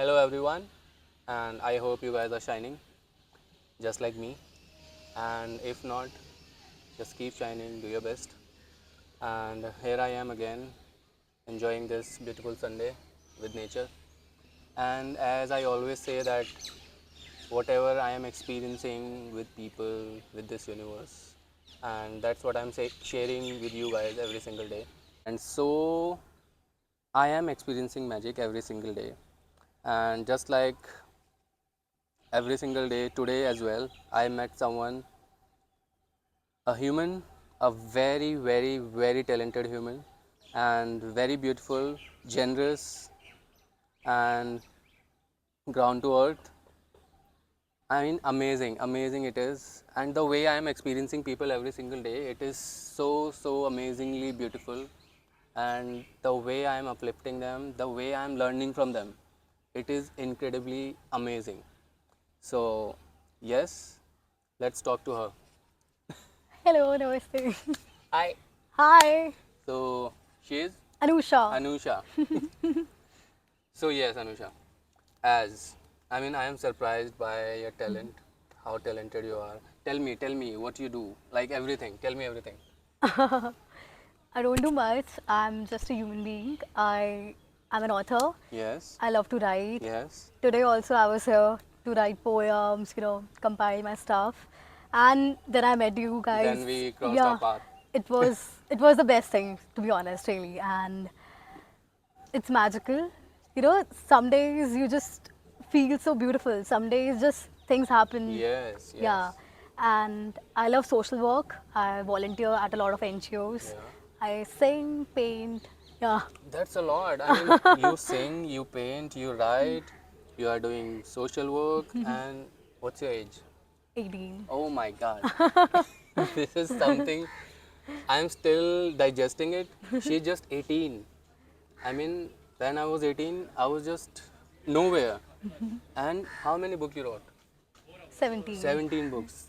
Hello everyone, and I hope you guys are shining just like me. And if not, just keep shining, do your best. And here I am again, enjoying this beautiful Sunday with nature. And as I always say, that whatever I am experiencing with people, with this universe, and that's what I'm sharing with you guys every single day. And so I am experiencing magic every single day. And just like every single day, today as well, I met someone, a human, a very, very, very talented human, and very beautiful, generous, and ground to earth. I mean, amazing, amazing it is. And the way I am experiencing people every single day, it is so, so amazingly beautiful. And the way I am uplifting them, the way I am learning from them, it is incredibly amazing. So, yes, let's talk to her. Hello, namaste. Hi. Hi, So, she is Anusha. Anusha. So, yes, Anusha, as I am surprised by your talent, how talented you are. Tell me what you do, like everything. Tell me everything. I don't do much. I'm just a human being. I'm an author. Yes, I love to write. yes. Today also I was here to write poems, compile my stuff. And then I met you guys. Then we crossed our Yeah, path. it was the best thing, to be honest, really. And it's magical. Some days you just feel so beautiful. Some days just things happen. Yes, Yeah. yes. And I love social work. I volunteer at a lot of NGOs. Yeah. I sing, paint. Yeah. That's a lot. I mean, you sing, you paint, you write, you are doing social work, and what's your age? 18. Oh my God. This is something I'm still digesting it. She's just 18. I mean, when I was 18, I was just nowhere. And how many books you wrote? 17. 17 books.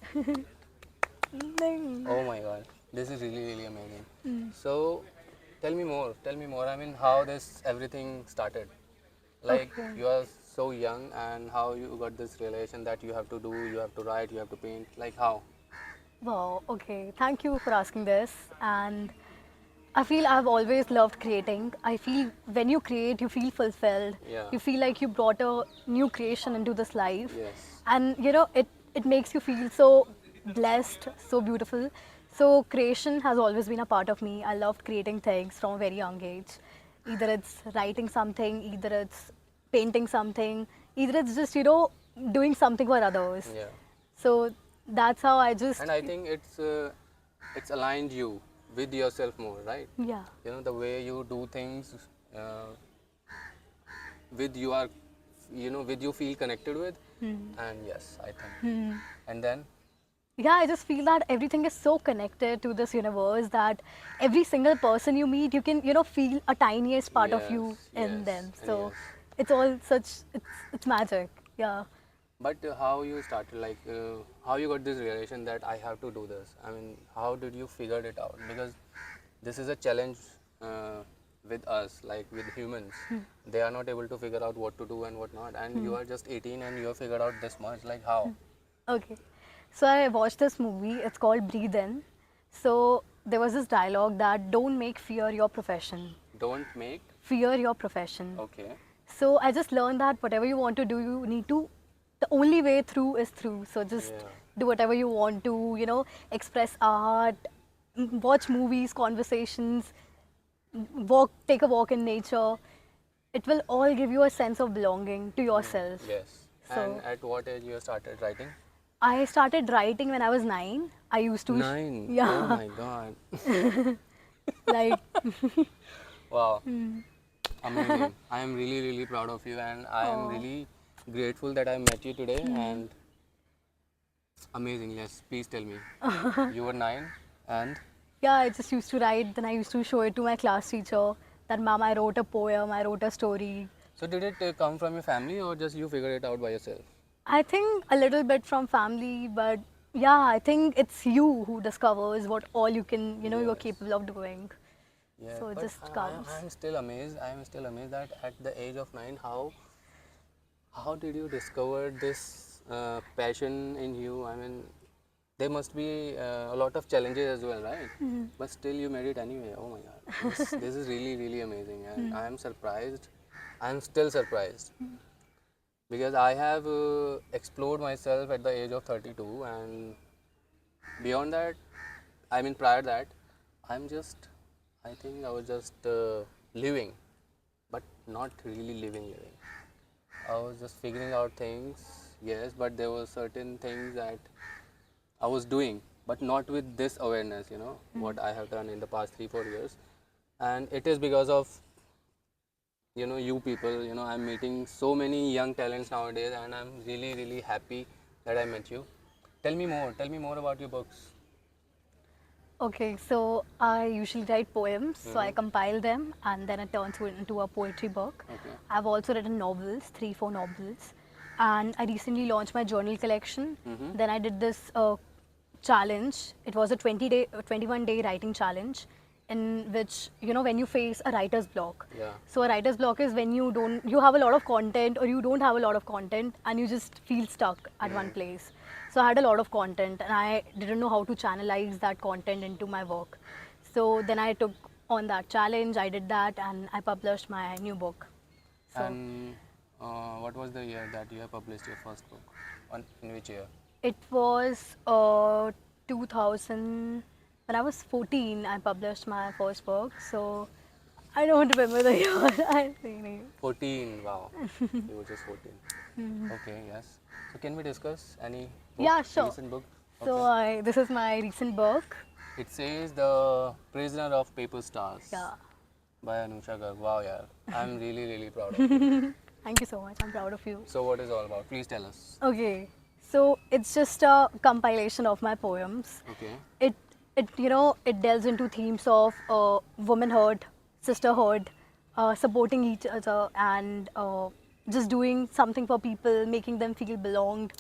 Nahin. Oh my God. This is really, really amazing. So, tell me more. Tell me more. I mean, how this everything started. Like, Okay. you are so young, and how you got this realization that you have to do, you have to write, you have to paint. Like, how? Wow, okay. Thank you for asking this. And I feel I've always loved creating. I feel when you create, you feel fulfilled. Yeah. You feel like you brought a new creation into this life. Yes. And it makes you feel so blessed, so beautiful. So creation has always been a part of me. I loved creating things from a very young age. Either it's writing something, either it's painting something, either it's just, doing something for others. Yeah. So that's how I just, And I think it's aligned you with yourself more, right? yeah. You know, the way you do things, uh, with you are, with you feel connected with. And yes, I think. And then, Yeah, I just feel that everything is so connected to this universe that every single person you meet, you can, feel a tiniest part of you yes, in yes, them. and So yes. it's all it's magic. Yeah. But how you started, like, how you got this realization that I have to do this? I mean, how did you figure it out? Because this is a challenge, uh, with us, like with humans. They are not able to figure out what to do and what not. And you are just 18 and you have figured out this much. Like, how? Okay. So I watched this movie. It's called Breathe In. So there was this dialogue that don't make fear your profession. Don't make. Fear your profession. Okay. So I just learned that whatever you want to do, you need to, the only way through is through. So just Yeah. do whatever you want to, express art, watch movies, conversations, take a walk in nature. It will all give you a sense of belonging to yourself. Yes. And So at what age you started writing? I started writing when I was 9. I used to, 9. Oh yeah, my God. like, Wow. Amazing. I am really, really proud of you, and I am oh. really grateful that I met you today. And amazing. Yes. Please tell me. You were 9, and Yeah, I just used to write, then I used to show it to my class teacher that, Mom, I wrote a poem, I wrote a story. so did it come from your family, or just you figured it out by yourself? I think a little bit from family, but yeah, I think it's you who discovers what all you can, you're Yes. capable of doing. Yeah. So it But just comes. I am still amazed. I am still amazed that at the age of 9, how how did you discover this passion in you? I mean, there must be a lot of challenges as well, right? But still you made it anyway. Oh my God, this is really, really amazing, and I am surprised. I am still surprised because I have explored myself at the age of 32, and beyond that, I mean, prior that, I'm just, I think I was just living, but not really living. I was just figuring out things, yes, but there were certain things that I was doing, but not with this awareness, what I have done in the past 3, 4 years. And it is because of, you people, I'm meeting so many young talents nowadays, and I'm really, really happy that I met you. Tell me more about your books. Okay, so I usually write poems, so I compile them and then it turns into a poetry book. Okay. I've also written novels, 3, 4 novels, and I recently launched my journal collection. Then I did this challenge. It was a 21-day writing challenge, in which when you face a writer's block. Yeah. So a writer's block is when you have a lot of content or you don't have a lot of content and you just feel stuck at one place. So I had a lot of content and I didn't know how to channelize that content into my work. So then I took on that challenge, I did that, and I published my new book. So And what was the year that you have published your first book? In which year? it was 2000, when I was 14, I published my first book. So I don't remember the year. I think. 14, wow. You were just 14. Okay, yes. So can we discuss any book, Yeah, sure. recent book? So this is my recent book. It says The Prisoner of Paper Stars Yeah. by Anusha Garg. Wow, yeah. I'm really, really proud of you. Thank you so much. I'm proud of you. So what is it all about? Please tell us. Okay. So it's just a compilation of my poems. Okay. It delves into themes of womanhood, sisterhood, supporting each other, and just doing something for people, making them feel belonged.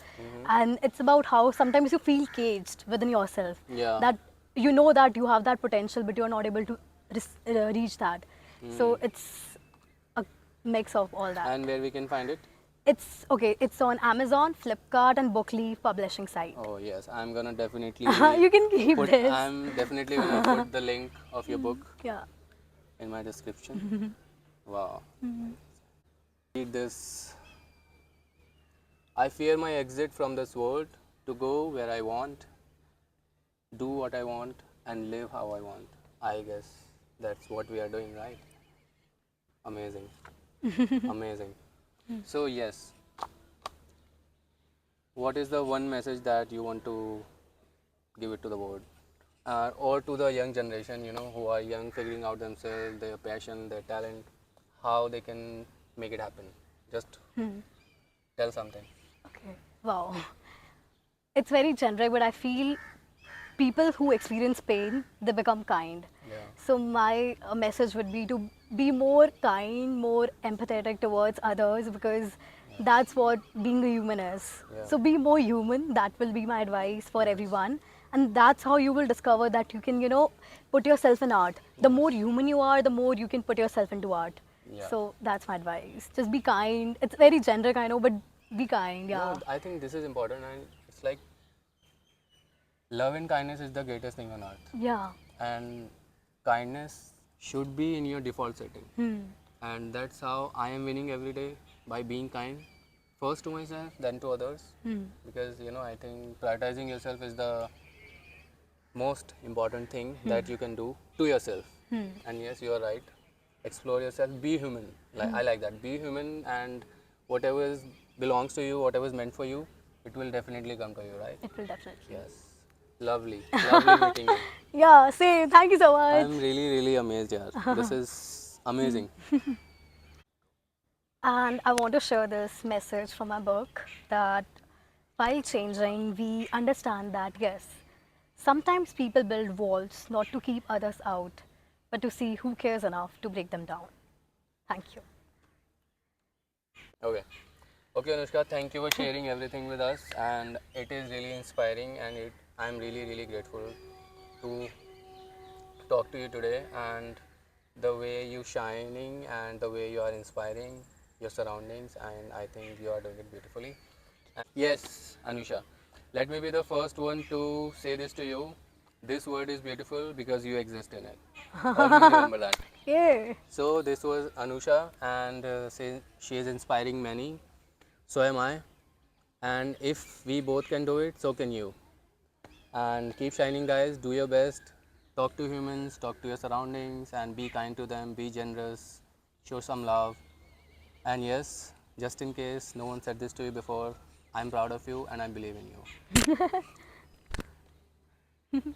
And it's about how sometimes you feel caged within yourself. Yeah. That you know that you have that potential, but you're not able to reach that. So it's a mix of all that. And where we can find it? It's okay. It's on Amazon, Flipkart, and Bookleaf publishing site. Oh yes, I'm gonna definitely You can keep this. I'm definitely gonna put the link of your book Yeah. in my description. Wow. Read this. I fear my exit from this world to go where I want, do what I want, and live how I want. I guess that's what we are doing, right? Amazing. Amazing. So, yes, what is the one message that you want to give it to the world? Or to the young generation, who are young, figuring out themselves, their passion, their talent, how they can make it happen? Just tell something. Okay. Wow. It's very generic, but I feel people who experience pain, they become kind. Yeah. So my message would be to be more kind, more empathetic towards others, because that's what being a human is. Yeah. So be more human. That will be my advice for everyone. And that's how you will discover that you can, put yourself in art. The more human you are, the more you can put yourself into art. Yeah. So that's my advice. Just be kind. It's very generic, I know, but be kind. Yeah. No, I think this is important, and it's like love and kindness is the greatest thing on earth. Yeah. And kindness should be in your default setting. And that's how I am winning every day, by being kind, first to myself, then to others. Because I think prioritizing yourself is the most important thing that you can do to yourself. And yes, you are right. Explore yourself, be human. I like that. Be human, and whatever belongs to you, whatever is meant for you, it will definitely come to you, right? It will definitely. Yes. Lovely. Lovely meeting you. Yeah, same. Thank you so much. I'm really, really amazed, yaar. This is amazing. And I want to share this message from my book that while changing, we understand that yes, sometimes people build walls not to keep others out, but to see who cares enough to break them down. Thank you. Okay. Okay, Anushka, thank you for sharing everything with us, and it is really inspiring, and I'm really, really grateful to talk to you today, and the way you shining and the way you are inspiring your surroundings, and I think you are doing it beautifully. And yes, Anusha, let me be the first one to say this to you. This word is beautiful because you exist in it. Always remember that. Yay! So this was Anusha, and she is inspiring many. So am I. And if we both can do it, so can you. And keep shining, guys. Do your best. Talk to humans, talk to your surroundings, and be kind to them. Be generous. Show some love. And yes, just in case no one said this to you before, I'm proud of you and I believe in you.